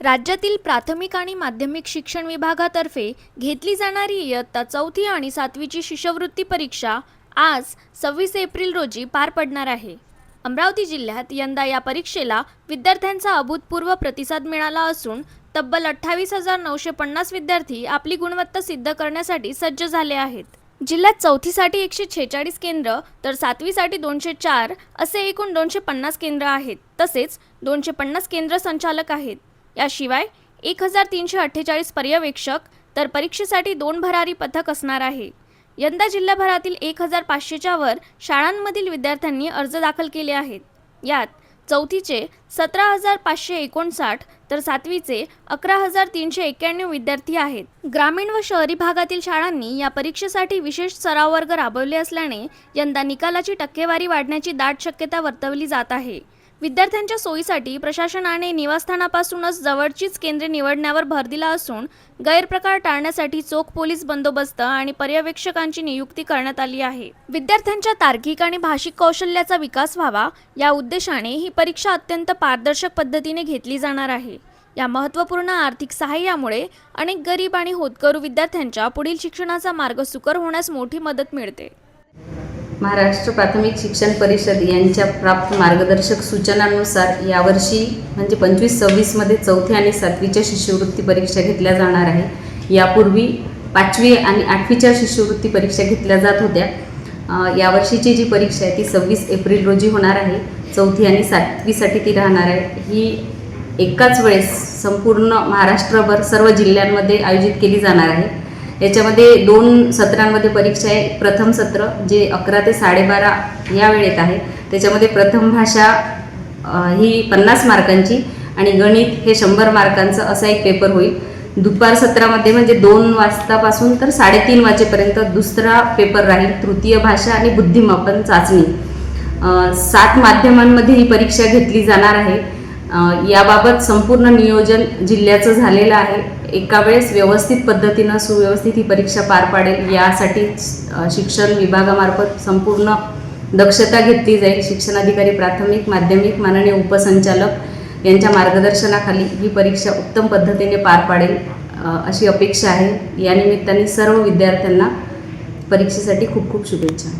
राज्यातील प्राथमिक आणि माध्यमिक शिक्षण विभागातर्फे घेतली जाणारी इयत्ता 4थी आणि 7वीची शिष्यवृत्ती परीक्षा आज 26 एप्रिल रोजी पार पडणार आहे। अमरावती जिल्ह्यात यंदा या परीक्षेला विद्यार्थ्यांचा अभूतपूर्व प्रतिसाद मिळाला असून तब्बल 28,950 विद्यार्थी आपली गुणवत्ता सिद्ध करण्यासाठी सज्ज झाले आहेत। जिल्ह्यात 4थीसाठी 146 केंद्र तर 7वीसाठी 204 असे एकूण 250 केंद्र आहेत। तसेच 250 केंद्र संचालक आहेत। याशिवाय 1348 पर्यवेक्षक तर परीक्षेसाठी 2 भरारी पथक असणार आहे। यंदा जिल्हाभरातील 1500च्या वर शाळांमधील विद्यार्थ्यांनी अर्ज दाखल केले आहेत। यात 4थीचे 17,559 तर 7वीचे 11,391 विद्यार्थी आहेत। ग्रामीण व शहरी भागातील शाळांनी या परीक्षेसाठी विशेष सराव वर्ग राबवले असल्याने यंदा निकालाची टक्केवारी वाढण्याची दाट शक्यता वर्तवली जात आहे। विद्यार्थ्यांच्या सोयीसाठी प्रशासनाने निवासस्थानापासूनच जवळचीच केंद्रे निवडण्यावर भर दिला असून गैरप्रकार टाळण्यासाठी चोख पोलीस बंदोबस्त आणि पर्यवेक्षकांची नियुक्ती करण्यात आली आहे। विद्यार्थ्यांच्या तार्किक आणि भाषिक कौशल्याचा विकास व्हावा या उद्देशाने ही परीक्षा अत्यंत पारदर्शक पद्धतीने घेतली जाणार आहे। या महत्त्वपूर्ण आर्थिक सहाय्यामुळे अनेक गरीब आणि होतकरू विद्यार्थ्यांच्या पुढील शिक्षणाचा मार्ग सुकर होण्यास मोठी मदत मिळते। महाराष्ट्र प्राथमिक शिक्षण परिषद यांच्या प्राप्त मार्गदर्शक सूचनांनुसार यावर्षी म्हणजे 25-26 मध्ये 4थी आणि 7वीच्या शिष्यवृत्ती परीक्षा घेतल्या जाणार आहे। यापूर्वी 5वी आणि 8वीच्या शिष्यवृत्ती परीक्षा घेतल्या जात होत्या। यावर्षीची जी परीक्षा आहे ती 26 एप्रिल रोजी होणार आहे। 4थी आणि 7वीसाठी ती राहणार आहे। ही एकाच वेळेस संपूर्ण महाराष्ट्रभर सर्व जिल्ह्यांमध्ये आयोजित केली जाणार आहे। याच्यामध्ये 2 सत्रांमध्ये परीक्षा आहे। प्रथम सत्र जे 11 ते 12:30 या वेळेत आहे। त्याच्यामध्ये प्रथम भाषा ही 50 मार्कांची आणि गणित हे 100 मार्कांचं असा एक पेपर होईल। दुपार सत्रामध्ये म्हणजे 2 वाजतापासून तर 3:30 वाजेपर्यंत दुसरा पेपर राहील, तृतीय भाषा आणि बुद्धिमापन चाचणी। 7 माध्यमांमध्ये ही परीक्षा घेतली जाणार आहे। याबाबत संपूर्ण नियोजन जिल्ह्याचं झालेलं आहे। एका वेळेस व्यवस्थित पद्धतीनं सुव्यवस्थित ही परीक्षा पार पाडेल यासाठी शिक्षण विभागामार्फत संपूर्ण दक्षता घेतली जाईल। शिक्षणाधिकारी प्राथमिक माध्यमिक माननीय उपसंचालक यांच्या मार्गदर्शनाखाली ही परीक्षा उत्तम पद्धतीने पार पाडेल अशी अपेक्षा आहे। या निमित्ताने सर्व विद्यार्थ्यांना परीक्षेसाठी खूप खूप शुभेच्छा।